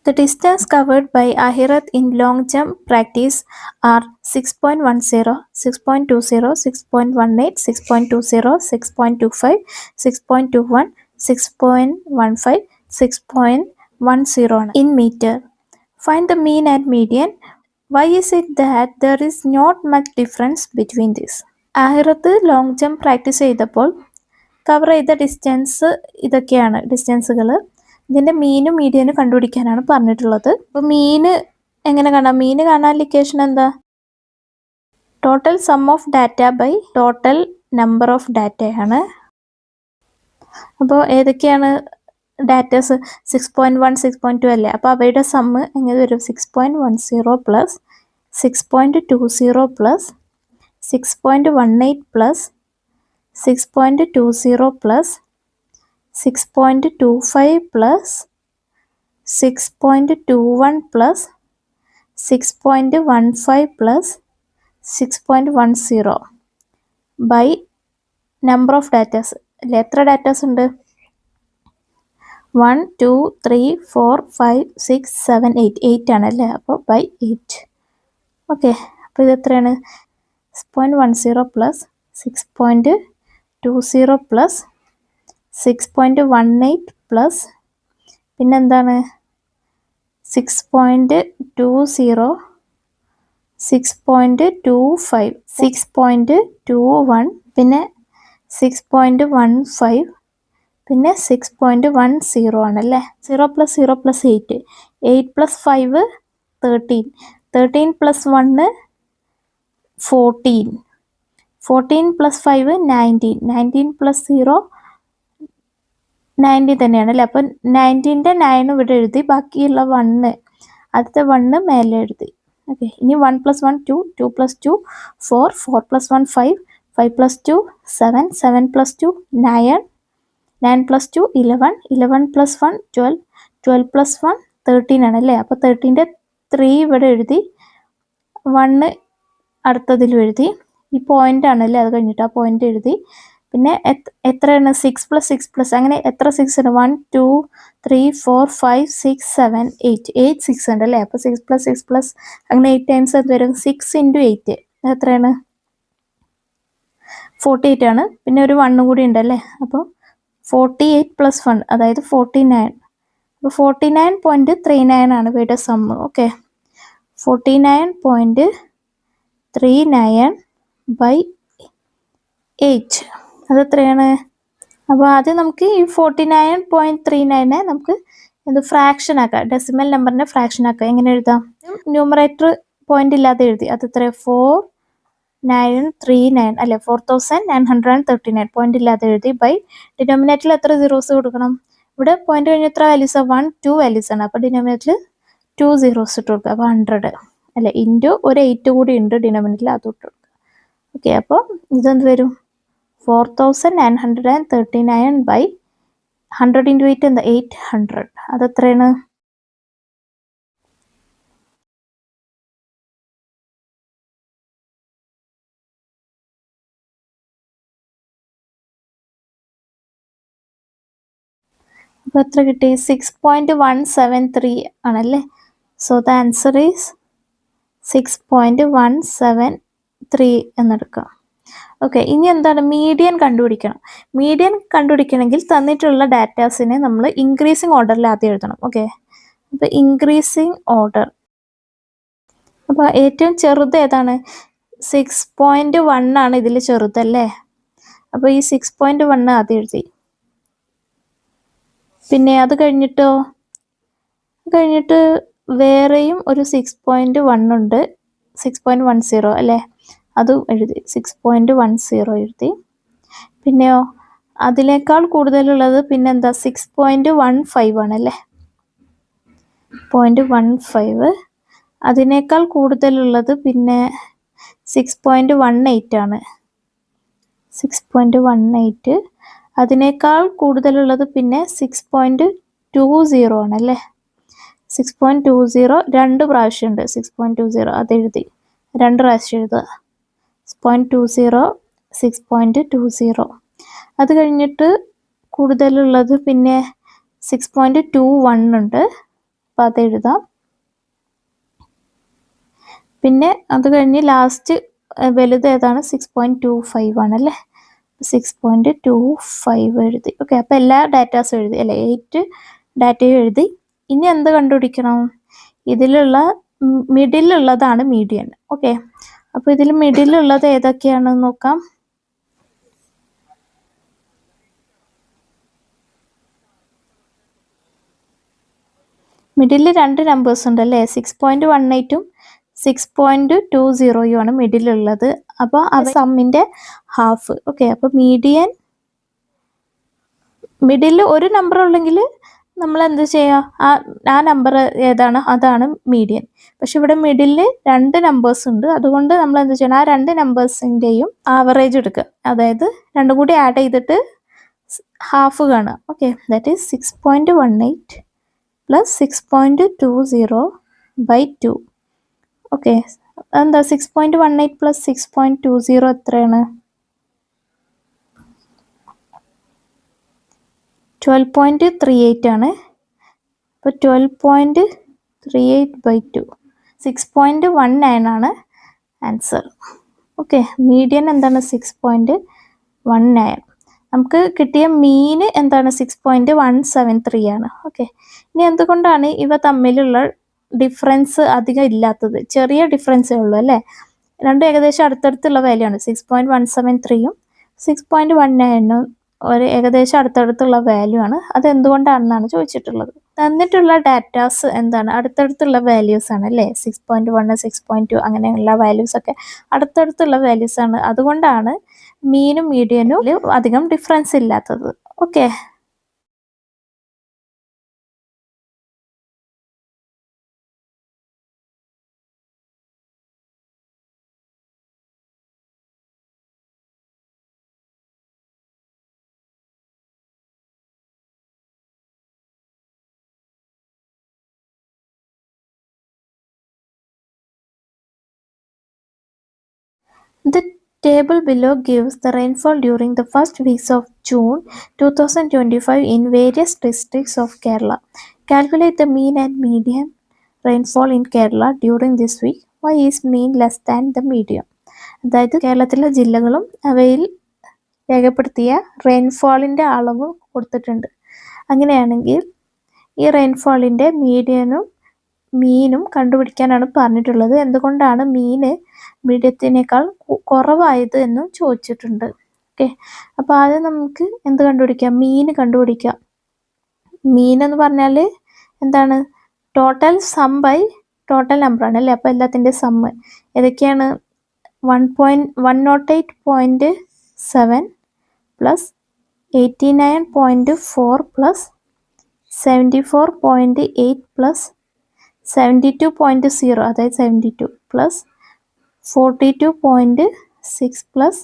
The distance covered by Ahirat in long jump practice are 6.10, 6.20, 6.18, 6.20, 6.25, 6.21, 6.15, 6.10 in meter. Find the mean and median. Why is it that there is not much difference between this? ആഹിറത്ത് long jump practice ചെയ്തപ്പോൾ cover ചെയ്ത distance ഇതൊക്കെയാണ് ഡിസ്റ്റൻസുകൾ. ഇതിൻ്റെ മീനും മീഡിയനും കണ്ടുപിടിക്കാനാണ് പറഞ്ഞിട്ടുള്ളത്. അപ്പോൾ മീന് എങ്ങനെ കാണാം? മീന് കാണാൻ ഇക്വേഷൻ എന്താ? Total sum of data by total number of ഡാറ്റയാണ്. അപ്പോൾ ഏതൊക്കെയാണ് ഡാറ്റാസ്? 6.1, 6.2 അല്ലേ? അപ്പോൾ അവയുടെ സമ്മ് എങ്ങനെ വരും? 6.10 plus 6.20 plus 6.18 plus 6.20 plus 6.25 plus 6.21 plus 6.15 plus 6.10 by number of datas അല്ലേ? എത്ര ഡാറ്റാസ് ഉണ്ട്? 1, 2, 3, 4, 5, 6, 7, 8 8 ആണല്ലേ? അപ്പോൾ ബൈ 8. ഓക്കെ, അപ്പോൾ ഇത് എത്രയാണ്? 6.10 പ്ലസ് 6.20 പ്ലസ് 6.18 പ്ലസ് പിന്നെന്താണ് 6.20, 6.25, 6.21, പിന്നെ 6.15, പിന്നെ 6.10 ആണല്ലേ? 0 plus 0 plus 8, 8 plus 5 13, 13 plus 1 14, 14 plus 5 19, 19 plus 0 90 തന്നെയാണ് അല്ലേ? അപ്പം 19ൻ്റെ 9 ഇവിടെ എഴുതി, ബാക്കിയുള്ള 1 അടുത്ത 1 മേലെ എഴുതി. ഓക്കെ, ഇനി 1 plus 1 2, 2 plus 2 4, 4 plus 1 5, 5 plus 2 7, 7 plus 2 9, 9 plus 2 11, 11 plus 1 12, 12 plus 1 13 ആണല്ലേ? അപ്പോൾ 13ൻ്റെ 3 ഇവിടെ എഴുതി, 1 അടുത്തതിലും എഴുതി. ഈ പോയിന്റ് ആണല്ലേ? അത് കഴിഞ്ഞിട്ട് ആ പോയിന്റ് എഴുതി. പിന്നെ എത്രയാണ്? 6 പ്ലസ് 6 പ്ലസ് അങ്ങനെ എത്ര 6 ഉണ്ട്? 1 2 3 4 5 6 7 8 8 6 ഉണ്ട് അല്ലേ? അപ്പോൾ 6 പ്ലസ് 6 പ്ലസ് അങ്ങനെ 8 ടൈംസ് അത് വരും. 6 × 8 എത്രയാണ്? 48 ആണ്. പിന്നെ ഒരു 1 കൂടി ഉണ്ടല്ലേ? അപ്പോൾ 48 പ്ലസ് 1 അതായത് 49. അപ്പോൾ 49.39 ആണ് ഇവയുടെ സമ്മ്. Okay, 49.39 by 8 അതെത്രയാണ്? അപ്പോൾ ആദ്യം നമുക്ക് ഈ 49.39 നമുക്ക് എന്ത് ഫ്രാക്ഷൻ ആക്കാം, ഡെസിമൽ നമ്പറിനെ ഫ്രാക്ഷൻ ആക്കാം. എങ്ങനെ എഴുതാം? ന്യൂമറേറ്റർ പോയിന്റ് ഇല്ലാതെ എഴുതി. അത് എത്ര? 4939 അല്ലെ? 4939 പോയിന്റ് ഇല്ലാതെ എഴുതി ബൈ ഡിനോമിനേറ്ററിൽ എത്ര സീറോസ് കൊടുക്കണം? ഇവിടെ പോയിന്റ് കഴിഞ്ഞ് എത്ര വാല്യൂസ്? 1 2 വാല്യൂസ് ആണ്. അപ്പോൾ ഡിനോമിനേറ്ററിൽ 2 zeros ഇട്ട് കൊടുക്കുക. അപ്പോൾ 100 അല്ലെ? ഇൻറ്റു ഒരു 8 കൂടി ഉണ്ട് ഡിനോമിനേറ്ററിൽ, അത് ഇട്ട് കൊടുക്കുക. ഓക്കെ, അപ്പോൾ ഇതെന്ത് വരും? 4939 ബൈ 100 × 8 എന്താ? 800. അതെത്രയാണ്? അപ്പോൾ എത്ര കിട്ടി? 6.173 ആണല്ലേ? സോ ദ ആൻസർ ഈസ് 6.173 എന്നെടുക്കാം. ഓക്കെ, ഇനി എന്താണ്? മീഡിയൻ കണ്ടുപിടിക്കണം. മീഡിയൻ കണ്ടുപിടിക്കണമെങ്കിൽ തന്നിട്ടുള്ള ഡാറ്റാസിനെ നമ്മൾ ഇൻക്രീസിങ് ഓർഡറിൽ ആദ്യം എഴുതണം. ഓക്കെ, അപ്പോൾ ഇൻക്രീസിങ് ഓർഡർ. അപ്പോൾ ഏറ്റവും ചെറുത് ഏതാണ്? 6.1 ആണ് ഇതിൽ ചെറുതല്ലേ? അപ്പോൾ ഈ 6.1 ആദ്യം എഴുതി. പിന്നെ അത് കഴിഞ്ഞിട്ട് വേറെയും ഒരു 6.1 ഉണ്ട്, 6.10 അല്ലേ? അതും എഴുതി, 6.10 എഴുതി. പിന്നെയോ അതിനേക്കാൾ കൂടുതലുള്ളത് പിന്നെന്താ? 6.15 ആണല്ലേ? 0.15. അതിനേക്കാൾ കൂടുതലുള്ളത് പിന്നെ 6.18 ആണ്. 6.18. അതിനേക്കാൾ കൂടുതലുള്ളത് പിന്നെ 6.20 ആണല്ലേ? 6.20 2 പ്രാവശ്യം ഉണ്ട്. 6.20 അതെഴുതി, 2 പ്രാവശ്യം എഴുതുക. 6.20, 6.20. അത് കഴിഞ്ഞിട്ട് കൂടുതലുള്ളത് പിന്നെ 6.21 ഉണ്ട്, അപ്പോൾ അത് എഴുതാം. പിന്നെ അത് കഴിഞ്ഞ് ലാസ്റ്റ് വലുത് ഏതാണ്? 6.25 ആണല്ലേ. 6.25 എഴുതി. ഓക്കെ, അപ്പോൾ എല്ലാ ഡാറ്റാസും എഴുതി അല്ലേ, 8 ഡാറ്റയും എഴുതി. ഇനി എന്ത് കണ്ടുപിടിക്കണം? ഇതിലുള്ള മിഡിലുള്ളതാണ് മീഡിയൻ. ഓക്കെ, അപ്പോൾ ഇതിൽ മിഡിലുള്ളത് ഏതൊക്കെയാണെന്ന് നോക്കാം. മിഡിലിൽ 2 നമ്പേഴ്സ് ഉണ്ട് അല്ലേ, 6.18ഉം 6.20 ആണ് മിഡിലുള്ളത്. അപ്പോൾ അവ സമ്മിൻ്റെ ഹാഫ്. ഓക്കെ, അപ്പോൾ മിഡിലിൽ ഒരു നമ്പർ ഉള്ളെങ്കിൽ നമ്മൾ എന്ത് ചെയ്യുക, ആ നമ്പർ ഏതാണ് അതാണ് മീഡിയൻ. പക്ഷെ ഇവിടെ മിഡിലിൽ 2 നമ്പേഴ്സ് ഉണ്ട്, അതുകൊണ്ട് നമ്മൾ എന്ത് ചെയ്യണം, ആ 2 നമ്പേഴ്സിൻ്റെയും ആവറേജ് എടുക്കുക. അതായത് രണ്ടും കൂടി ആഡ് ചെയ്തിട്ട് ഹാഫ് കാണുക. Okay, that is 6.18 plus 6.20 by 2. Okay, എന്താ 6.18 പ്ലസ് 6.20 എത്രയാണ്? 12.38 ആണ്. അപ്പോൾ 12.38 ബൈ 2 6.19 ആണ് ആൻസർ. ഓക്കെ, മീഡിയൻ എന്താണ്? 6.19. നമുക്ക് കിട്ടിയ മീന് എന്താണ്? 6.173 ആണ്. ഓക്കെ, ഇനി എന്തുകൊണ്ടാണ് ഇവ തമ്മിലുള്ള ഡിഫറൻസ് അധികം ഇല്ലാത്തത്? ചെറിയ ഡിഫറൻസേ ഉള്ളൂ അല്ലേ, രണ്ടും ഏകദേശം അടുത്തടുത്തുള്ള വാല്യൂ ആണ്. 6.173യും 6.19ഉം ഒരു ഏകദേശം അടുത്തടുത്തുള്ള വാല്യൂ ആണ്. അത് എന്തുകൊണ്ടാണെന്നാണ് ചോദിച്ചിട്ടുള്ളത്. തന്നിട്ടുള്ള ഡാറ്റാസ് എന്താണ്? അടുത്തടുത്തുള്ള വാല്യൂസ് ആണ് അല്ലേ. 6.1 6.2 അങ്ങനെയുള്ള വാല്യൂസ് ഒക്കെ അടുത്തടുത്തുള്ള വാല്യൂസ് ആണ്. അതുകൊണ്ടാണ് മീനും മീഡിയനും അധികം ഡിഫറൻസ് ഇല്ലാത്തത്. Okay, the table below gives the rainfall during the first weeks of June 2025 in various districts of Kerala. Calculate the mean and median rainfall in Kerala during this week. Why is mean less than the median? അതായത് കേരളത്തിലെ ജില്ലകളും അവയിൽ രേഖപ്പെടുത്തിയ റെയിൻഫോളിൻ്റെ അളവ് കൊടുത്തിട്ടുണ്ട്. അങ്ങനെയാണെങ്കിൽ ഈ റെയിൻഫോളിൻ്റെ മീനും കണ്ടുപിടിക്കാനാണ് പറഞ്ഞിട്ടുള്ളത്. എന്തുകൊണ്ടാണ് മീന് മീഡിയത്തിനേക്കാൾ കുറവായത് എന്നും ചോദിച്ചിട്ടുണ്ട്. ഓക്കെ, അപ്പോൾ ആദ്യം നമുക്ക് എന്ത് കണ്ടുപിടിക്കാം? മീന് കണ്ടുപിടിക്കാം. മീനെന്ന് പറഞ്ഞാൽ എന്താണ്? ടോട്ടൽ സം ബൈ ടോട്ടൽ നമ്പറാണ് അല്ലേ. അപ്പോൾ എല്ലാത്തിൻ്റെ സമ്മ് ഏതൊക്കെയാണ്? 108.7 പ്ലസ് 89.4 പ്ലസ് 74.8 പ്ലസ് 72.0 അതായത് 72 plus 42.6 plus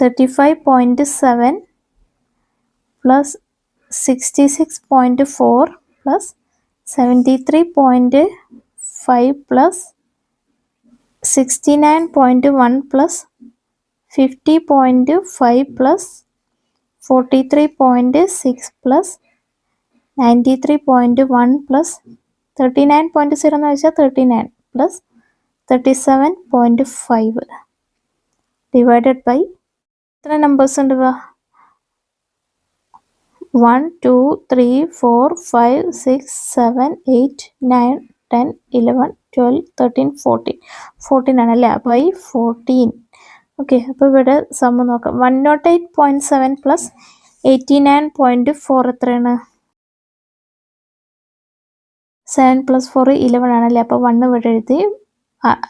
35.7 plus 66.4 plus 73.5 plus 69.1 plus 50.5 plus 43.6 plus 93.1 plus 39.0 എന്ന് വെച്ചാൽ 39 പ്ലസ് 37.5 ഡിവൈഡഡ് ബൈ എത്ര നമ്പേഴ്സ് ഉണ്ട്? 1 2 3 4 5 6 7 8 9 10 11 12 13 14 ആണല്ലേ. ബൈ 14. ഓക്കെ, അപ്പോൾ ഇവിടെ സമ്മ് നോക്കാം. 108.7 പ്ലസ് 89.4 എത്രയാണ്? 7 പ്ലസ് 4 11 ആണല്ലേ. അപ്പോൾ 1 ഇവിടെ എഴുതി,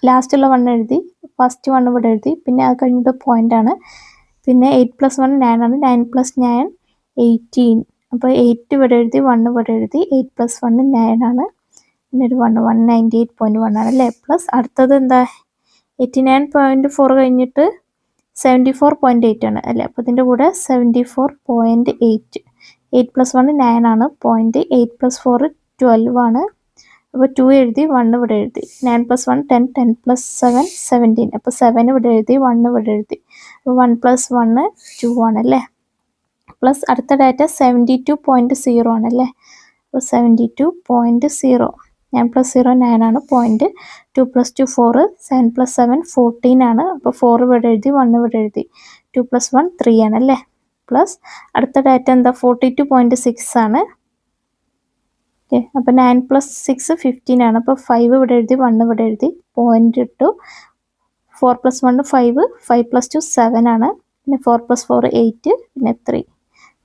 ലാസ്റ്റുള്ള 1 എഴുതി, ഫസ്റ്റ് 1 ഇവിടെ എഴുതി, പിന്നെ അത് കഴിഞ്ഞിട്ട് പോയിന്റ് ആണ്. പിന്നെ 8 പ്ലസ് 1 9 ആണ്. 9 പ്ലസ് 9 18. അപ്പോൾ 8 ഇവിടെ എഴുതി, 1 ഇവിടെ എഴുതി. 8 പ്ലസ് 1 9 ആണ്. പിന്നെ ഒരു 198.1 ആണല്ലേ. പ്ലസ് അടുത്തത് എന്താ? 89.4 കഴിഞ്ഞിട്ട് 74.8 ആണ് അല്ലേ. അപ്പോൾ ഇതിൻ്റെ കൂടെ 74.8. 8 പ്ലസ് 1 9 ആണ്. 0.8 പ്ലസ് 4 12 ആണ്. അപ്പോൾ 2 എഴുതി, 1 ഇവിടെ എഴുതി. 9 പ്ലസ് 1 10 10 പ്ലസ് 7 17. അപ്പോൾ 7 ഇവിടെ എഴുതി, 1 ഇവിടെ എഴുതി. അപ്പോൾ 1 പ്ലസ് 1 2 ആണല്ലേ. പ്ലസ് അടുത്ത ഡാറ്റ 72.0 ആണല്ലേ. അപ്പോൾ 72.0 9 പ്ലസ് 0 9 ആണ് പോയിന്റ്. 2 പ്ലസ് 2 4, 7 പ്ലസ് 7 14 ആണ്. അപ്പോൾ 4 ഇവിടെ എഴുതി, 1 ഇവിടെ എഴുതി. 2 പ്ലസ് 1 3 ആണ് അല്ലേ. പ്ലസ് അടുത്ത ഡാറ്റ എന്താ 42.6 ആണ്. ഓക്കെ, അപ്പോൾ 9 പ്ലസ് 6 15 ആണ്. അപ്പോൾ 5 ഇവിടെ എഴുതി, 1 ഇവിടെ എഴുതി, പോയിന്റ് ഇട്ടു. 4 പ്ലസ് 1 5, 5 പ്ലസ് 2 7 ആണ്. പിന്നെ 4 പ്ലസ് 4 8, പിന്നെ 3.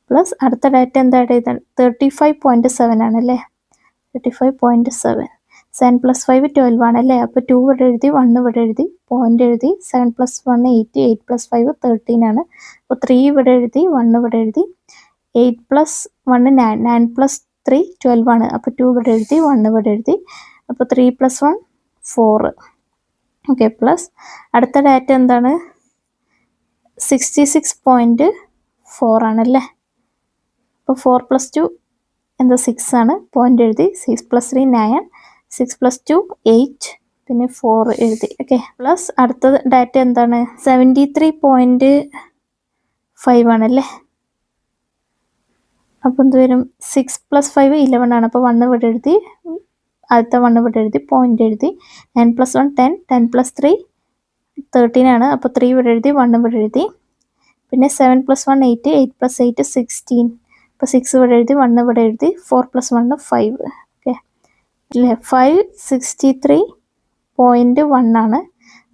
പ്ലസ് അടുത്ത ഡാറ്റ എന്താ എഴുതാൻ 35.7 ആണല്ലേ. 35.7. 7 പ്ലസ് 5 12 ആണല്ലേ. അപ്പോൾ 2 ഇവിടെ എഴുതി, 1 ഇവിടെ എഴുതി, പോയിന്റ് എഴുതി. 7 പ്ലസ് 1 8, 8 പ്ലസ് 5 13 ആണ്. അപ്പോൾ 3 ഇവിടെ എഴുതി, 1 ഇവിടെ എഴുതി. 8 പ്ലസ് 1 9, 9 പ്ലസ് 3 12 ആണ്. അപ്പോൾ 2 ഇവിടെ എഴുതി, 1 ഇവിടെ എഴുതി. അപ്പോൾ 3 പ്ലസ് 1 4. ഓക്കെ, പ്ലസ് അടുത്ത ഡാറ്റ എന്താണ് 66.4 ആണല്ലേ. അപ്പോൾ 4 പ്ലസ് 2 എന്താ 6 ആണ്, പോയിന്റ് എഴുതി. 6 പ്ലസ് 3 9, 6 പ്ലസ് 2 8, പിന്നെ 4 എഴുതി. ഓക്കെ, പ്ലസ് അടുത്ത ഡാറ്റ എന്താണ് 73.5 ആണല്ലേ. അപ്പോൾ എന്ത് വരും 6 പ്ലസ് 5 11 ആണ്. അപ്പോൾ 1 ഇവിടെ എഴുതി, അടുത്ത 1 ഇവിടെ എഴുതി, പോയിന്റ് എഴുതി. 9 പ്ലസ് 1 10, 10 പ്ലസ് 3 13 ആണ്. അപ്പോൾ 3 ഇവിടെ എഴുതി, 1 ഇവിടെ എഴുതി. പിന്നെ 7 പ്ലസ് 1 8, 8 പ്ലസ് 8 16. അപ്പോൾ 6 ഇവിടെ എഴുതി, 1 ഇവിടെ എഴുതി. 4 പ്ലസ് 1 5. ഓക്കെ അല്ലേ. 563.1 ആണ്.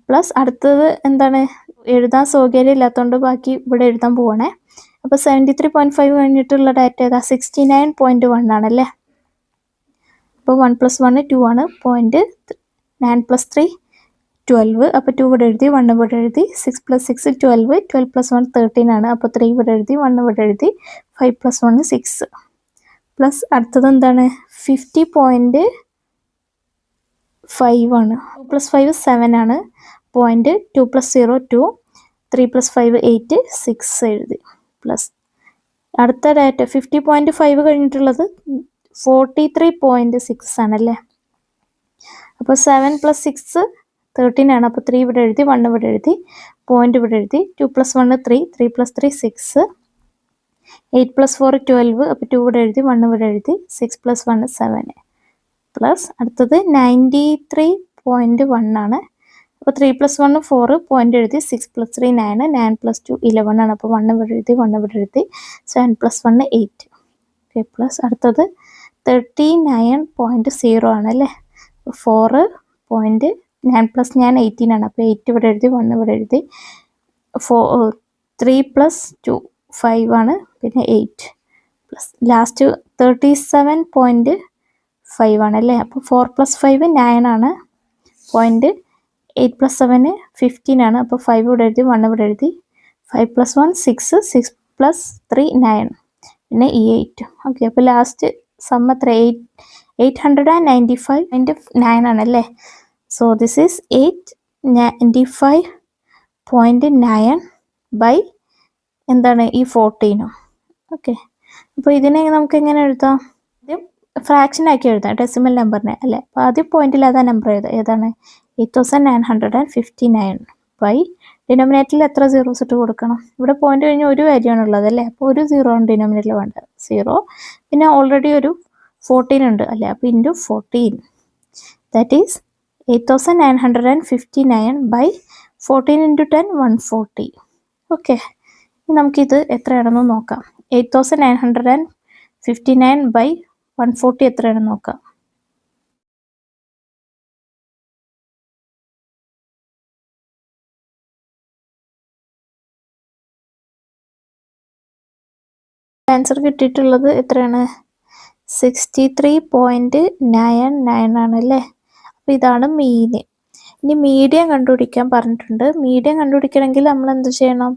പ്ലസ് അടുത്തത് എന്താണ് എഴുതാൻ സൗകര്യം ഇല്ലാത്തതുകൊണ്ട് ബാക്കി ഇവിടെ എഴുതാൻ പോവാണേ. അപ്പോൾ 73.5 കഴിഞ്ഞിട്ടുള്ള ഡാറ്റ ഏതാ 69.1 ആണല്ലേ. അപ്പോൾ 1 പ്ലസ് 1 2 ആണ്, പോയിന്റ്. 9 പ്ലസ് 3 12. അപ്പോൾ 2 ഇവിടെ എഴുതി, 1 ഇവിടെ എഴുതി. 6 പ്ലസ് 6 12, 12 പ്ലസ് 1 13 ആണ്. അപ്പോൾ 3 ഇവിടെ എഴുതി, 1 ഇവിടെ എഴുതി. 5 പ്ലസ് 1 6. പ്ലസ് അടുത്തത് എന്താണ് 50.5 ആണ്. 2 പ്ലസ് 5 7 ആണ്, പോയിന്റ്. 2 പ്ലസ് 0 2, 3 പ്ലസ് 5 8 6 എഴുതി. പ്ലസ് അടുത്ത ഡാറ്റ 50.5 കഴിഞ്ഞിട്ടുള്ളത് 43.6 ആണല്ലേ. അപ്പോൾ 7 പ്ലസ് 6 13 ആണ്. അപ്പോൾ 3 ഇവിടെ എഴുതി, 1 ഇവിടെ എഴുതി, പോയിന്റ് ഇവിടെ എഴുതി. 2 പ്ലസ് 1 3, 3 പ്ലസ് 3 6, 8 പ്ലസ് 4 12. അപ്പോൾ 2 ഇവിടെ എഴുതി, 1 ഇവിടെ എഴുതി. 6 പ്ലസ് 1 7. പ്ലസ് അടുത്തത് 93.1 ആണ്. അപ്പോൾ 3 പ്ലസ് 1 4, പോയിന്റ് എഴുതി. 6 പ്ലസ് 3 9, 9 പ്ലസ് 2 11 ആണ്. അപ്പോൾ 1 ഇവിടെ എഴുതി, 1 ഇവിടെ എഴുതി. 7 പ്ലസ് 1 8. ഓക്കെ, പ്ലസ് അടുത്തത് 39.0 ആണല്ലേ. 4 പോയിന്റ് 9 പ്ലസ് 18 ആണ്. അപ്പോൾ 8 ഇവിടെ എഴുതി, 1 ഇവിടെ എഴുതി. 3 പ്ലസ് 2 5 ആണ്, പിന്നെ 8. പ്ലസ് ലാസ്റ്റ് 37.5 ആണല്ലേ. അപ്പോൾ 4 പ്ലസ് 5 9 ആണ്, പോയിന്റ്. 8 പ്ലസ് 7 15 ആണ്. അപ്പോൾ 5 ഇവിടെ എഴുതി, 1 ഇവിടെ എഴുതി. 5 പ്ലസ് 1 6, 6 പ്ലസ് 3 9, പിന്നെ ഈ 8. ഓക്കെ, അപ്പോൾ ലാസ്റ്റ് സം എത്ര 895.9 ആണല്ലേ. സോ ദിസ് ഈസ് 895.9 ബൈ എന്താണ് ഈ 14. ഓക്കെ, അപ്പോൾ ഇതിനെ നമുക്ക് എങ്ങനെ എഴുതാം, ആദ്യം ഫ്രാക്ഷൻ ആക്കി എഴുതാം ഡെസിമൽ നമ്പറിനെ അല്ലേ. അപ്പോൾ ആദ്യം പോയിന്റിൽ അതാ നമ്പർ എഴുതാം, ഏതാണ് 8959 ബൈ ഡിനോമിനേറ്ററിൽ എത്ര സീറോസ് ഇട്ട് കൊടുക്കണം. ഇവിടെ പോയിന്റ് കഴിഞ്ഞ് ഒരു കാര്യമാണ് ഉള്ളത് അല്ലേ. അപ്പോൾ ഒരു 0 ആണ് ഡിനോമിനേറ്ററിൽ വേണ്ടത്, 0. പിന്നെ ഓൾറെഡി ഒരു 14 ഉണ്ട് അല്ലേ. അപ്പോൾ into 14, that is 8959 by 14 into 10 140. Okay, നമുക്കിത് എത്രയാണെന്ന് നോക്കാം. 8959 ബൈ 140 എത്രയാണെന്ന് നോക്കാം. ആൻസർ കിട്ടിയിട്ടുള്ളത് എത്രയാണ് 63.99 ആണല്ലേ. അപ്പോൾ ഇതാണ് മീന്. ഇനി മീഡിയം കണ്ടുപിടിക്കാൻ പറഞ്ഞിട്ടുണ്ട്. മീഡിയം കണ്ടുപിടിക്കണമെങ്കിൽ നമ്മൾ എന്ത് ചെയ്യണം,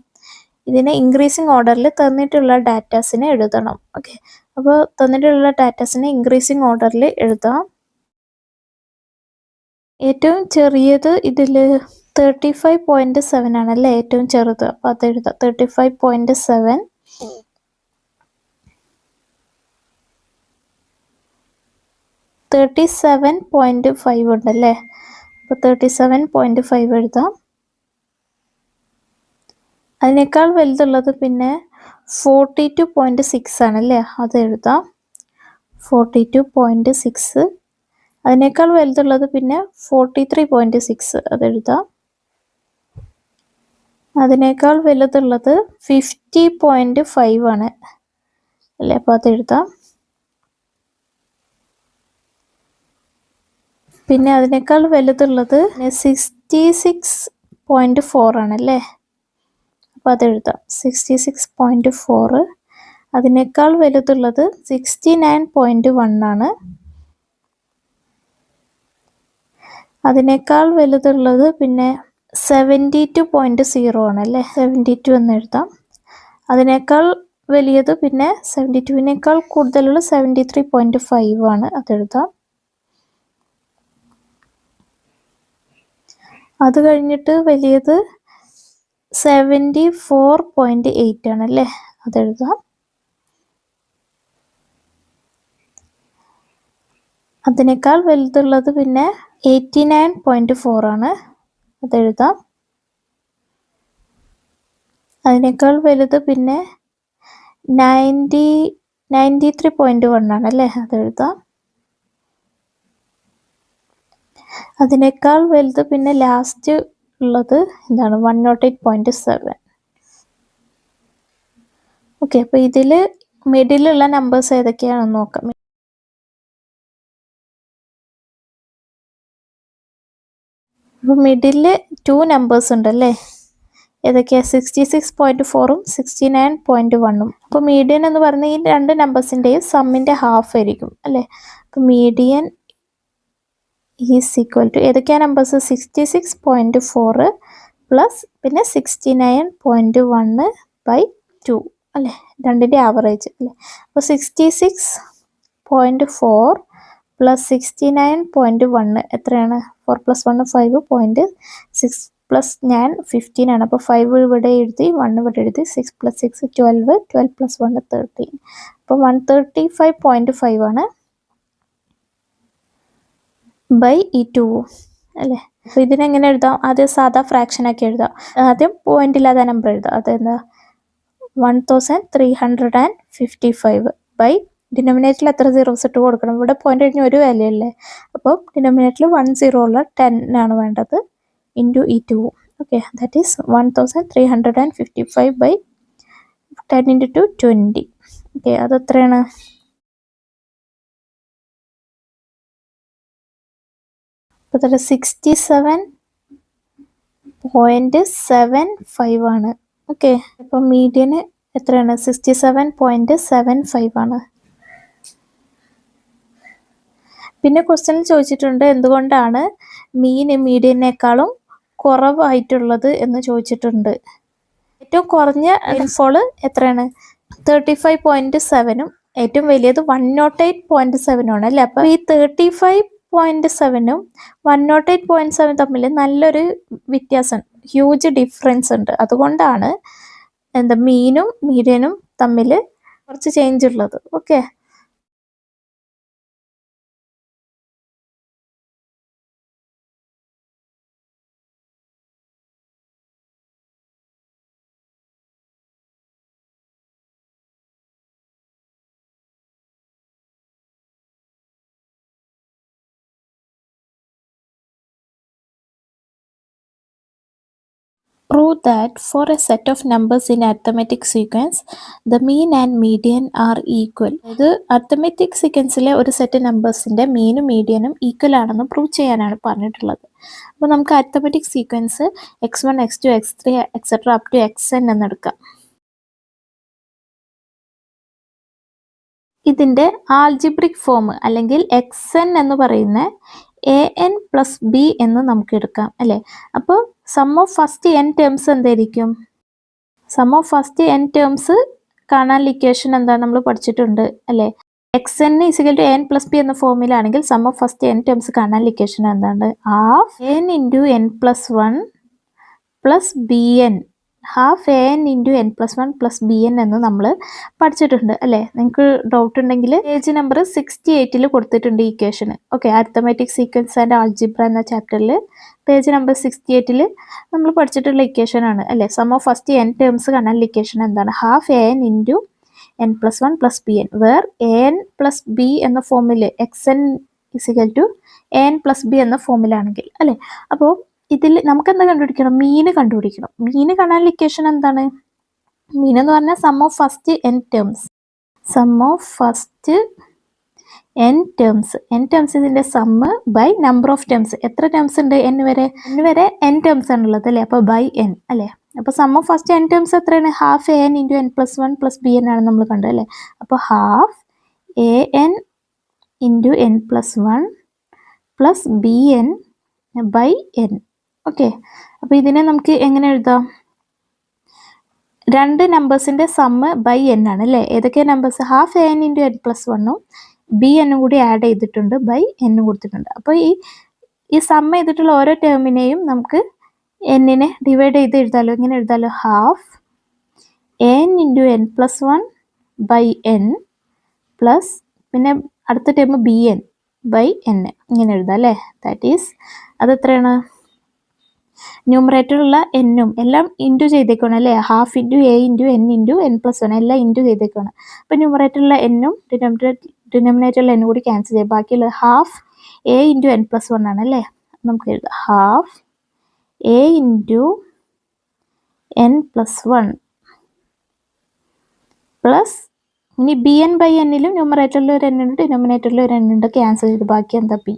ഇതിനെ ഇൻക്രീസിങ് ഓർഡറിൽ തന്നിട്ടുള്ള ഡാറ്റാസിനെ എഴുതണം. ഓക്കെ, അപ്പോൾ തന്നിട്ടുള്ള ഡാറ്റാസിനെ ഇൻക്രീസിങ് ഓർഡറിൽ എഴുതാം. ഏറ്റവും ചെറിയത് ഇതിൽ 35.7 ആണല്ലേ, ഏറ്റവും ചെറുത്. അപ്പോൾ അത് എഴുതാം 35.7. 37.5 ഉണ്ടല്ലേ. അപ്പോൾ 37.5 എഴുതാം. അതിനേക്കാൾ വലുതുള്ളത് പിന്നെ 42.6 ആണല്ലേ, അത് എഴുതാം 42.6. അതിനേക്കാൾ വലുതുള്ളത് പിന്നെ 43.6 അതെഴുതാം. അതിനേക്കാൾ വലുതുള്ളത് 50.5 ആണ് അല്ലേ, അപ്പോൾ അതെഴുതാം. പിന്നെ അതിനേക്കാൾ വലുതുള്ളത് 66.4 ആണല്ലേ, അപ്പോൾ അതെഴുതാം 66.4. അതിനേക്കാൾ വലുതുള്ളത് 69.1 ആണ്. അതിനേക്കാൾ വലുതുള്ളത് പിന്നെ 72.0 ആണല്ലേ, 72 എന്ന് എഴുതാം. അതിനേക്കാൾ വലിയത് പിന്നെ 72വിനേക്കാൾ കൂടുതലുള്ള 73.5 ആണ്, അതെഴുതാം. അത് കഴിഞ്ഞിട്ട് വലിയത് 74.8 ആണല്ലേ, അതെഴുതാം. അതിനേക്കാൾ വലുതുള്ളത് പിന്നെ 89.4 ആണ്, അതെഴുതാം. അതിനേക്കാൾ വലുത് പിന്നെ 93.1 ആണല്ലേ, അതെഴുതാം. അതിനേക്കാൾ വലുത് പിന്നെ ലാസ്റ്റ് ഉള്ളത് എന്താണ് 108.7. ഓക്കെ, അപ്പോൾ ഇതിൽ മിഡിലുള്ള നമ്പേഴ്സ് ഏതൊക്കെയാണെന്ന് നോക്കാം. അപ്പോൾ മിഡിൽ 2 നമ്പേഴ്സ് ഉണ്ടല്ലേ, ഏതൊക്കെയാണ് 66.4ഉം 69.1ഉം. അപ്പോൾ മീഡിയൻ എന്ന് പറഞ്ഞ ഈ രണ്ട് നമ്പേഴ്സിൻ്റെയും സമ്മിൻ്റെ ഹാഫ് ആയിരിക്കും അല്ലേ. അപ്പോൾ മീഡിയൻ ഈസ് ഈക്വൽ ടു ഏതൊക്കെയാണ് നമ്പേഴ്സ് 66.4 പ്ലസ് പിന്നെ 69.1/2 അല്ലേ, രണ്ടിൻ്റെ ആവറേജ് അല്ലേ. അപ്പോൾ 66.4 പ്ലസ് 69.1 എത്രയാണ്, 4 + 1 5.6 പ്ലസ് ഞാൻ 15 ആണ്, അപ്പോൾ 5 ഇവിടെ എഴുതി 1 ഇവിടെ എഴുതി. 6 + 6 12, 12 + 1 13, അപ്പോൾ 135.5 ആണ് ബൈ ഈ 2 അല്ലേ. അപ്പോൾ ഇതിനെങ്ങനെ എഴുതാം, ആദ്യം സാധാ ഫ്രാക്ഷൻ ആക്കി എഴുതാം. ആദ്യം പോയിന്റ് ഇല്ലാതെ നമ്പർ എഴുതാം. അതെന്താ 1355 ബൈ ഡിനോമിനേറ്ററിൽ എത്ര സീറോസ് ഇട്ട് കൊടുക്കണം, ഇവിടെ പോയിന്റ് കഴിഞ്ഞ് ഒരു വാല്യൂ അല്ലേ, അപ്പോൾ ഡിനോമിനേറ്ററിൽ 10 ഉള്ള 10 ആണ് വേണ്ടത് ഇൻറ്റു ഈ 2. Okay, that is 1355 by 10 × 2 20. Okay, അതെത്രയാണ്, അപ്പോൾ 67.75 ആണ്. ഓക്കെ, അപ്പോൾ മീഡിയന് എത്രയാണ് 67.75 ആണ്. പിന്നെ ക്വസ്റ്റ്യനിൽ ചോദിച്ചിട്ടുണ്ട് എന്തുകൊണ്ടാണ് മീൻ മീഡിയനേക്കാളും കുറവായിട്ടുള്ളത് എന്ന് ചോദിച്ചിട്ടുണ്ട്. ഏറ്റവും കുറഞ്ഞ റെയിൻഫോൾ എത്രയാണ് 35.7ഉം ഏറ്റവും വലിയത് 108.7 ആണ് അല്ലേ. അപ്പോൾ ഈ 35.7ഉം 108.7 തമ്മിൽ നല്ലൊരു വ്യത്യാസം, ഹ്യൂജ് ഡിഫറൻസ് ഉണ്ട്. അതുകൊണ്ടാണ് മീനും മീഡിയനും തമ്മിൽ കുറച്ച് ചേഞ്ച് ഉള്ളത്. Okay, prove that for a set of numbers in arithmetic sequence the mean and median are equal. ഇത് അരിത്തമെറ്റിക് സീക്വൻസിലെ ഒരു സെറ്റ് നമ്പേഴ്സിൻ്റെ മീനും മീഡിയനും ഈക്വൽ ആണെന്ന് പ്രൂവ് ചെയ്യാനാണ് പറഞ്ഞിട്ടുള്ളത്. അപ്പോൾ നമുക്ക് arithmetic sequence x1 x2 x3 etcetera up to xn എന്നെടുക്കാം. ഇതിൻ്റെ ആൽജിബ്രിക് ഫോം അല്ലെങ്കിൽ xn എന്ന് പറയുന്ന an + b എന്ന് നമുക്ക് എടുക്കാം അല്ലേ. അപ്പോൾ sum of first n terms എന്തായിരിക്കും, sum of first n terms കാണാനുള്ള ഇക്വേഷൻ എന്താ നമ്മൾ പഠിച്ചിട്ടുണ്ട് അല്ലേ. xn = an + b എന്ന ഫോമിലാണെങ്കിൽ sum of first n terms കാണാനുള്ള ഇക്വേഷൻ എന്താണ്, half an × n + 1 + bn, half an × n + 1 + bn എന്ന് നമ്മൾ പഠിച്ചിട്ടുണ്ട് അല്ലേ. നിങ്ങൾക്ക് ഡൗട്ട് ഉണ്ടെങ്കിൽ പേജ് നമ്പർ 68 കൊടുത്തിട്ടുണ്ട് ഈ equation. Okay, arithmetic sequence and algebra എന്ന ചാപ്റ്ററിൽ പേജ് നമ്പർ 68 നമ്മൾ പഠിച്ചിട്ടുള്ള ഇക്വേഷൻ ആണ് അല്ലേ. Sum of first n terms കാണാൻ ഇക്വേഷൻ എന്താണ്, half an × n + 1 + bn, where an + b എന്ന ഫോമിൽ xn is equal to n plus b എന്ന ഫോമിലാണെങ്കിൽ അല്ലേ. അപ്പോൾ ഇതിൽ നമുക്ക് എന്താ കണ്ടുപിടിക്കണം? മീന് കണ്ടുപിടിക്കണം. മീന് കാണാനുള്ള ഇക്വേഷൻ എന്താണ്? മീൻ എന്ന് പറഞ്ഞാൽ sum of first N terms. Sum of first N terms. N terms ഇതിൻ്റെ sum by number of terms. എത്ര ടേംസ് ഉണ്ട്? എൻ വരെ എൻ ടേംസ് ആണുള്ളത് അല്ലേ. അപ്പോൾ ബൈ എൻ അല്ലേ. അപ്പോൾ sum of first N terms എത്രയാണ്? Half A N into N plus one plus B N ആണ് നമ്മൾ കണ്ടത് അല്ലേ. അപ്പോൾ half A N into N plus one plus B N by N. Okay. അപ്പോൾ ഇതിനെ നമുക്ക് എങ്ങനെ എഴുതാം? രണ്ട് നമ്പേഴ്സിൻ്റെ സമ്മ് ബൈ എൻ ആണ് അല്ലേ. ഏതൊക്കെ numbers? Half A N into N plus വണ്ണും ബി എന്നും കൂടി ആഡ് ചെയ്തിട്ടുണ്ട്, ബൈ എന്നും കൊടുത്തിട്ടുണ്ട്. അപ്പോൾ ഈ സമ്മ് ചെയ്തിട്ടുള്ള ഓരോ ടേമിനെയും നമുക്ക് എന്നിനെ ഡിവൈഡ് ചെയ്ത് എഴുതാലോ. ഇങ്ങനെ എഴുതാലോ, half n into N plus one by n plus പിന്നെ അടുത്ത term b N by n ഇങ്ങനെ എഴുതാം അല്ലേ. ദാറ്റ് ഈസ് അത് എത്രയാണ്? ന്യൂമറേറ്ററുള്ള എന്നും എല്ലാം ഇൻറ്റു ചെയ്തേക്കണം അല്ലേ. Half into A into N into N plus one എല്ലാം ഇൻറ്റു ചെയ്തേക്കണം. അപ്പോൾ ന്യൂമറേറ്ററുള്ള എന്നും ഡിനോമിനേറ്ററിൽ എന്നും കൂടി ക്യാൻസൽ ചെയ്യാം. ബാക്കിയുള്ള half A into N plus one ആണ് അല്ലേ. നമുക്ക് എഴുതാം half A into N plus one plus ഇനി ബി എൻ ബൈ എന്നിലും ന്യൂമറേറ്ററിൽ ഒരു എൻ ഉണ്ട്, ഡിനോമിനേറ്ററിൽ ഒരു എൻ ഉണ്ട്. ക്യാൻസൽ ചെയ്ത് ബാക്കി എന്താ? ബി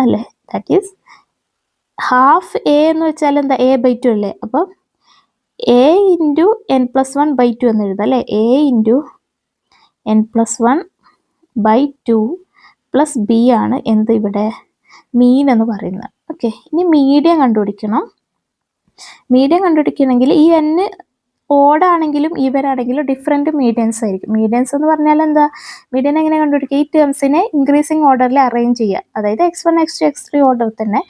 അല്ലേ. ദാറ്റ് ഈസ് ഹാഫ് എ എന്ന് വെച്ചാൽ എന്താ? എ ബൈ ടു അല്ലേ. അപ്പോൾ a into N plus one by two എന്ന് എഴുതാം അല്ലേ. A into N plus one by two plus b ആണ് എന്ത് ഇവിടെ? മീൻ എന്ന് പറയുന്നത്. ഓക്കെ. ഇനി മീഡിയം കണ്ടുപിടിക്കണം. മീഡിയം കണ്ടുപിടിക്കണമെങ്കിൽ ഈ എൻ ഓടാണെങ്കിലും ഈവനാണെങ്കിലും ഡിഫറെൻറ്റ് മീഡിയൻസ് ആയിരിക്കും. മീഡിയൻസ് എന്ന് പറഞ്ഞാൽ എന്താ? മീഡിയൻ എങ്ങനെ കണ്ടുപിടിക്കുക? ഈ ടേംസിനെ ഇൻക്രീസിങ് ഓർഡറിൽ അറേഞ്ച് ചെയ്യുക. അതായത് x1 x2 x3 ഓർഡർ തന്നെ.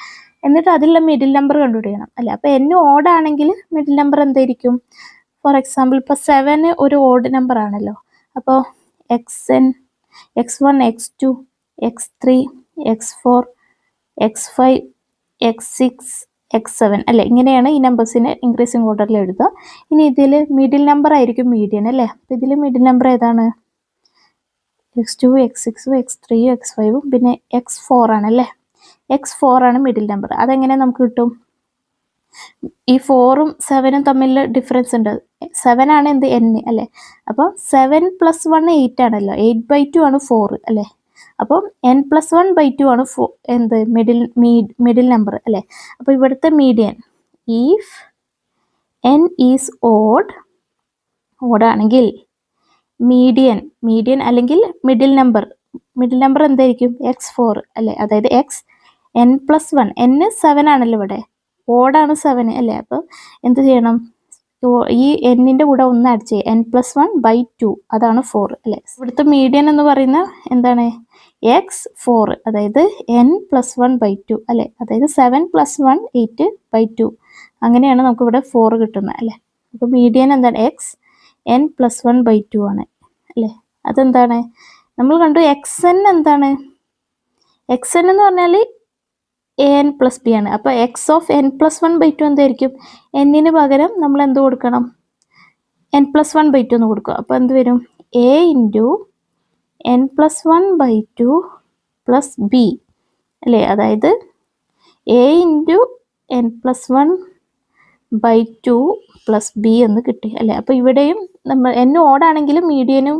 എന്നിട്ട് അതിലുള്ള മിഡിൽ നമ്പർ കണ്ടുപിടിക്കണം അല്ലേ. അപ്പോൾ n ഓടാണെങ്കിൽ മിഡിൽ നമ്പർ എന്തായിരിക്കും? ഫോർ എക്സാമ്പിൾ ഇപ്പോൾ 7 ഒരു ഓഡ് നമ്പർ ആണല്ലോ. അപ്പോൾ xn x1 x2 x3 x4 x5 x6 x7 അല്ലേ. ഇങ്ങനെയാണ് ഈ നമ്പേഴ്സിനെ ഇൻക്രീസിങ് ഓർഡറിൽ എഴുതുക. ഇനി ഇതിൽ മിഡിൽ നമ്പർ ആയിരിക്കും മീഡിയൻ അല്ലേ. അപ്പോൾ ഇതിൽ മിഡിൽ നമ്പർ ഏതാണ്? x2 x6 x3 x5 പിന്നെ x4 ആണല്ലേ. x4 ആണ് മിഡിൽ നമ്പർ. അതെങ്ങനെ നമുക്ക് കിട്ടും? ഈ 4ഉം 7ഉം തമ്മിൽ ഡിഫറൻസ് ഉണ്ട്. 7 ആണ് എന്ത്? n അല്ലേ. അപ്പോൾ 7 + 1 8 ആണല്ലോ. 8/2 ആണ് 4 അല്ലേ. അപ്പോൾ n + 1/2 ആണ് എന്ത്? മിഡിൽ നമ്പർ അല്ലേ. അപ്പോൾ ഇവിടുത്തെ മീഡിയൻ ഈഫ് n ഈസ് ഓടാണെങ്കിൽ മീഡിയൻ അല്ലെങ്കിൽ മിഡിൽ നമ്പർ എന്തായിരിക്കും? x4 അല്ലേ. അതായത് n + 1 n 7 ആണല്ലോ ഇവിടെ, ഓടാണ് 7 അല്ലേ. അപ്പോൾ എന്ത് ചെയ്യണം? ഈ എന്നിൻ്റെ കൂടെ ഒന്ന് ആഡ് ചെയ്യുക. n + 1/2 അതാണ് 4 അല്ലേ. ഇവിടുത്തെ മീഡിയൻ എന്ന് പറയുന്ന എന്താണ്? x4 അതായത് n + 1/2 അല്ലേ. അതായത് 7 + 1 8/2 അങ്ങനെയാണ് നമുക്കിവിടെ 4 കിട്ടുന്നത് അല്ലേ. അപ്പോൾ മീഡിയൻ എന്താണ്? n + 1/2 ആണ് അല്ലേ. അതെന്താണ്? നമ്മൾ കണ്ടു xn എന്താണ്? xn എന്ന് പറഞ്ഞാൽ an + b ആണ്. അപ്പോൾ x ഓഫ് n + 1/2 എന്തായിരിക്കും? എന്നിന് പകരം നമ്മൾ എന്ത് കൊടുക്കണം? n + 1/2 എന്ന് കൊടുക്കുക. അപ്പോൾ എന്ത് വരും? a into n + 1/2 plus b അല്ലേ. അതായത് a into n + 1/2 plus b എന്ന് കിട്ടി അല്ലേ. അപ്പോൾ ഇവിടെയും നമ്മൾ n ഓടാണെങ്കിലും മീഡിയനും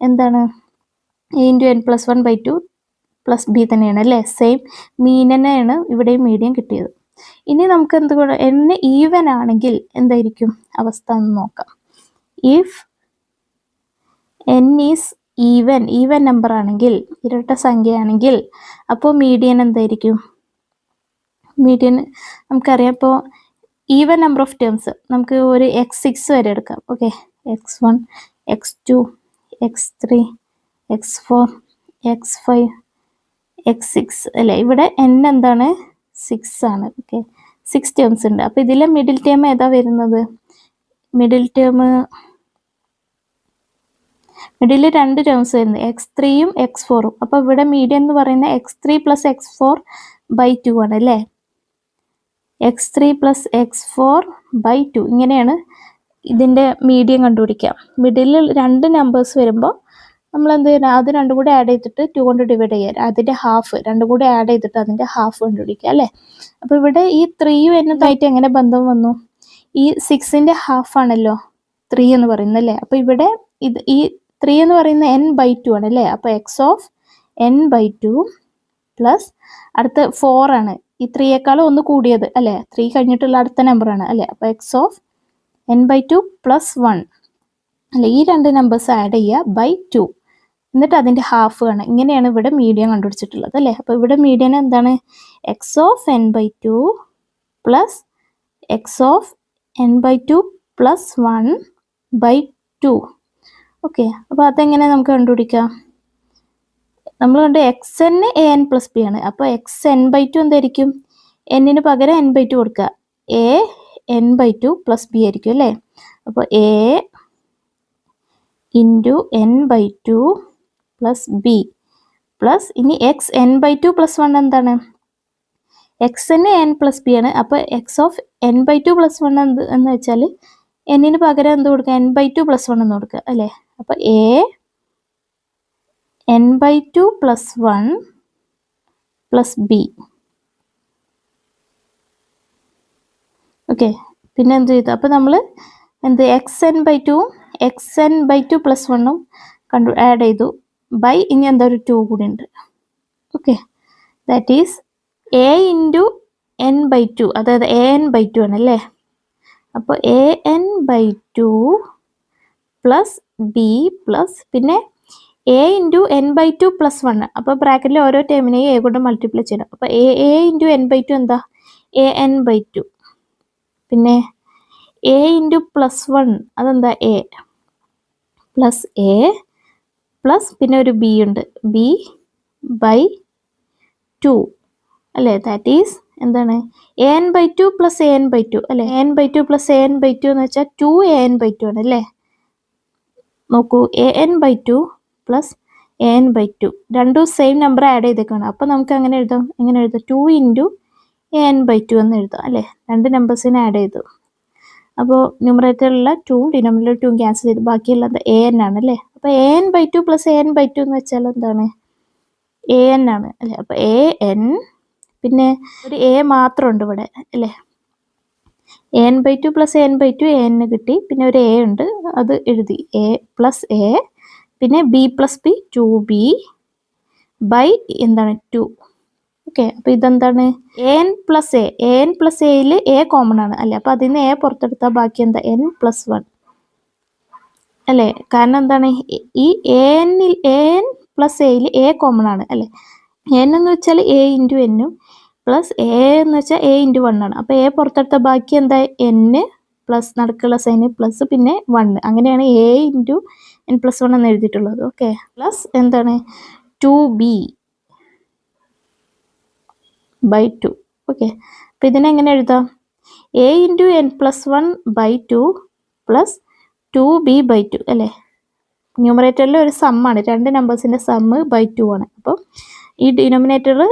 എന്താണ്? a into n + 1/2 plus b തന്നെയാണ് അല്ലേ. സെയിം മീൻ തന്നെയാണ് ഇവിടെയും മീഡിയം കിട്ടിയത്. ഇനി നമുക്ക് എന്തുകൊണ്ട് n ഈവൻ ആണെങ്കിൽ എന്തായിരിക്കും അവസ്ഥ എന്ന് നോക്കാം. If n is even number ആണെങ്കിൽ, ഇരട്ട സംഖ്യയാണെങ്കിൽ, അപ്പോൾ മീഡിയൻ എന്തായിരിക്കും? മീഡിയൻ നമുക്കറിയാം. ഇപ്പോൾ ഈവൻ നമ്പർ ഓഫ് ടേംസ് നമുക്ക് ഒരു x6 വരെ എടുക്കാം. Okay. x1 x2 x3 x4 x5 x6 അല്ലേ. ഇവിടെ n എന്താണ്? 6 ആണ്. ഓക്കെ. 6 ടേംസ് ഉണ്ട്. അപ്പോൾ ഇതിലെ മിഡിൽ ടേം ഏതാ വരുന്നത്? മിഡിൽ 2 ടേംസ് വരുന്നത് x3ഉം x4ഉം. അപ്പോൾ ഇവിടെ മീഡിയൻ എന്ന് പറയുന്നത് x3 + x4/2 ആണ് അല്ലേ. x3 + x4/2 ഇങ്ങനെയാണ് ഇതിൻ്റെ മീഡിയം കണ്ടുപിടിക്കാം. മിഡിലിൽ 2 നമ്പേഴ്സ് വരുമ്പോൾ നമ്മൾ എന്ത് ചെയ്യണം, അത് രണ്ടും കൂടി ആഡ് ചെയ്തിട്ട് 2 കൊണ്ട് ഡിവൈഡ് ചെയ്യുക. അതിൻ്റെ ഹാഫ് രണ്ടും കൂടി ആഡ് ചെയ്തിട്ട് അതിൻ്റെ ഹാഫ് കണ്ടുപിടിക്കുക അല്ലേ. അപ്പോൾ ഇവിടെ ഈ 3 എന്നതായിട്ട് എങ്ങനെ ബന്ധം വന്നു? ഈ 6ൻ്റെ ഹാഫ് ആണല്ലോ 3 എന്ന് പറയുന്നത് അല്ലേ. അപ്പോൾ ഇവിടെ ഈ 3 എന്ന് പറയുന്ന n/2 ആണ് അല്ലേ. അപ്പോൾ എക്സ് ഓഫ് n/2 പ്ലസ് അടുത്ത 4 ആണ്. ഈ 3യേക്കാളും ഒന്ന് കൂടിയത് അല്ലേ, 3 കഴിഞ്ഞിട്ടുള്ള അടുത്ത നമ്പറാണ് അല്ലേ. അപ്പോൾ എക്സ് ഓഫ് n/2 പ്ലസ് 1 അല്ലേ. ഈ രണ്ട് നമ്പേഴ്സ് ആഡ് ചെയ്യുക ബൈ 2 എന്നിട്ട് അതിൻ്റെ ഹാഫ് ആണ്. ഇങ്ങനെയാണ് ഇവിടെ മീഡിയൻ കണ്ടുപിടിച്ചിട്ടുള്ളത് അല്ലേ. അപ്പോൾ ഇവിടെ മീഡിയൻ എന്താണ്? X of n/2 plus X of n/2 plus 1/2. Okay, അപ്പോൾ അതെങ്ങനെ നമുക്ക് കണ്ടുപിടിക്കാം? നമ്മൾ കണ്ട് X N A N plus b ആണ്. അപ്പോൾ എക്സ് n/2 എന്തായിരിക്കും? എന്നിന് പകരം n/2 കൊടുക്കുക. എ n/2 പ്ലസ് ബി ആയിരിക്കും അല്ലേ. അപ്പോൾ a into n/2 plus B plus ഇനി എക്സ് n/2 പ്ലസ് 1 എന്താണ്? X N N plus b ആണ്. അപ്പോൾ എക്സ് ഓഫ് n/2 പ്ലസ് 1 എന്ന് വെച്ചാൽ എന്നിന് പകരം എന്ത് കൊടുക്കുക? n/2 പ്ലസ് 1 എന്ന് കൊടുക്കുക അല്ലേ. അപ്പോൾ A n/2 plus 1 plus B. Okay, പിന്നെ എന്ത് ചെയ്തു? അപ്പോൾ നമ്മൾ എന്ത് എക്സ് n/2 പ്ലസ് 1ഉം ആഡ് ചെയ്തു ബൈ ഇനി എന്താ ഒരു 2 കൂടി ഉണ്ട്. Okay, that is A into n/2, അതായത് an/2 ആണ് അല്ലേ. അപ്പോൾ an/2 പ്ലസ് ബി പ്ലസ് പിന്നെ എ ഇൻറ്റു n/2 പ്ലസ് 1. അപ്പോൾ ബ്രാക്കറ്റിൽ ഓരോ ടേമിനെയും എ കൊണ്ട് മൾട്ടിപ്ലൈ ചെയ്യണം. അപ്പോൾ എ ഇൻറ്റു n/2 എന്താ? an/2. പിന്നെ എ ഇൻറ്റു പ്ലസ് 1 അതെന്താ? എ പ്ലസ് എ പ്ലസ് പിന്നെ ഒരു ബി ഉണ്ട്, ബി ബൈ 2 അല്ലേ. ദാറ്റ് ഈസ് എന്താണ്? an/2 പ്ലസ് an/2 അല്ലേ. an/2 പ്ലസ് an/2 എന്ന് വെച്ചാൽ 2an/2 ആണ് അല്ലേ. നോക്കൂ, an/2 പ്ലസ് an/2 രണ്ടും സെയിം നമ്പർ ആഡ് ചെയ്തേക്കാണ്. അപ്പോൾ നമുക്ക് അങ്ങനെ എഴുതാം. എങ്ങനെ എഴുതാം? 2 ഇൻറ്റു an/2 എന്ന് എഴുതാം അല്ലേ. രണ്ട് നമ്പേഴ്സിനെ ആഡ് ചെയ്തു. അപ്പോൾ ന്യൂമറേറ്ററിലുള്ള 2ഉം ഡിനോമിനേറ്റർ 2ഉം ക്യാൻസൽ ചെയ്ത് ബാക്കിയുള്ളത് an ആണ് അല്ലേ. അപ്പോൾ an/2 പ്ലസ് an/2 എന്ന് വെച്ചാൽ എന്താണ്? an ആണ് അല്ലേ. അപ്പോൾ an പിന്നെ ഒരു എ മാത്രമുണ്ട് ഇവിടെ അല്ലേ. an/2 പ്ലസ് an/2 an കിട്ടി. പിന്നെ ഒരു എ ഉണ്ട്, അത് എഴുതി. എ പ്ലസ് എ പിന്നെ b plus b 2b by എന്താണ് 2. ഓക്കെ, അപ്പോൾ ഇതെന്താണ്? an പ്ലസ് എയിൽ എ കോമൺ ആണ് അല്ലേ. അപ്പോൾ അതിൽ നിന്ന് എ പുറത്തെടുത്താൽ ബാക്കി എന്താ? n പ്ലസ് 1 അല്ലേ. കാരണം എന്താണ്? ഈ an പ്ലസ് എയിൽ എ കോമൺ ആണ് അല്ലേ. n എന്ന് വെച്ചാൽ എ ഇൻറ്റു എന്നും പ്ലസ് എ എന്ന് വെച്ചാൽ എ ഇൻറ്റു 1 ആണ്. അപ്പോൾ എ പുറത്തെടുത്ത ബാക്കി എന്താ? n പ്ലസ് നടുക്കുള്ള സൈന് പ്ലസ് പിന്നെ 1. അങ്ങനെയാണ് എ ഇൻറ്റു n പ്ലസ് 1 എന്ന് എഴുതിയിട്ടുള്ളത്. ഓക്കെ, പ്ലസ് എന്താണ്? 2b by 2. ഓക്കെ, അപ്പോൾ ഇതിനെങ്ങനെ എഴുതാം? A into n plus 1/2 plus 2b by 2 അല്ലേ. ന്യൂമറേറ്ററിൽ ഒരു സമ്മാണ്, രണ്ട് നമ്പേഴ്സിൻ്റെ സമ്മ് ബൈ 2 ആണ്. അപ്പോൾ ഈ ഡിനോമിനേറ്ററിൽ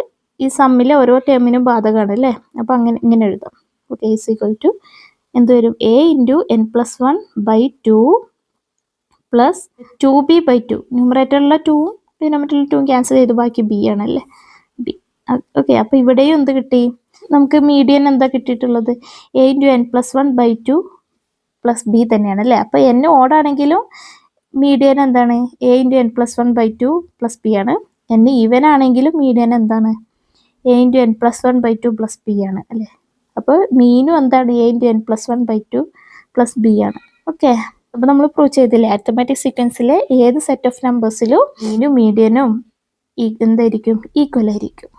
ഈ സമ്മിലെ ഓരോ ടേമിനും ബാധകമാണ് അല്ലേ. അപ്പോൾ ഇങ്ങനെ എഴുതാം. ഓക്കെ, ഈസ് ഈക്വൽ ടു എന്ത് വരും? A into n plus 1/2 plus 2b by 2. ന്യൂമറേറ്ററിലുള്ള 2ഉം ഡിനോമിനേറ്ററിൽ 2ഉം ക്യാൻസൽ ചെയ്ത് ബാക്കി ബി ആണല്ലേ, ബി. ഓക്കെ, അപ്പോൾ ഇവിടെയും എന്ത് കിട്ടി? നമുക്ക് മീഡിയൻ എന്താ കിട്ടിയിട്ടുള്ളത്? A into n plus 1/2 plus B തന്നെയാണ് അല്ലേ. അപ്പോൾ n ഓടാണെങ്കിലും മീഡിയൻ എന്താണ്? A into n plus 1/2 plus b ആണ്. n ഈവൻ ആണെങ്കിലും മീഡിയൻ എന്താണ്? A into n plus 1/2 plus b ആണ് അല്ലേ. അപ്പോൾ മീനും എന്താണ്? A into n plus 1/2 plus b ആണ്. ഓക്കെ, അപ്പോൾ നമ്മൾ പ്രൂവ് ചെയ്തില്ലേ, അരിത്മെറ്റിക് സീക്വൻസിലെ ഏത് സെറ്റ് ഓഫ് നമ്പേഴ്സിലും മീനും മീഡിയനും എന്തായിരിക്കും? ഈക്വൽ ആയിരിക്കും.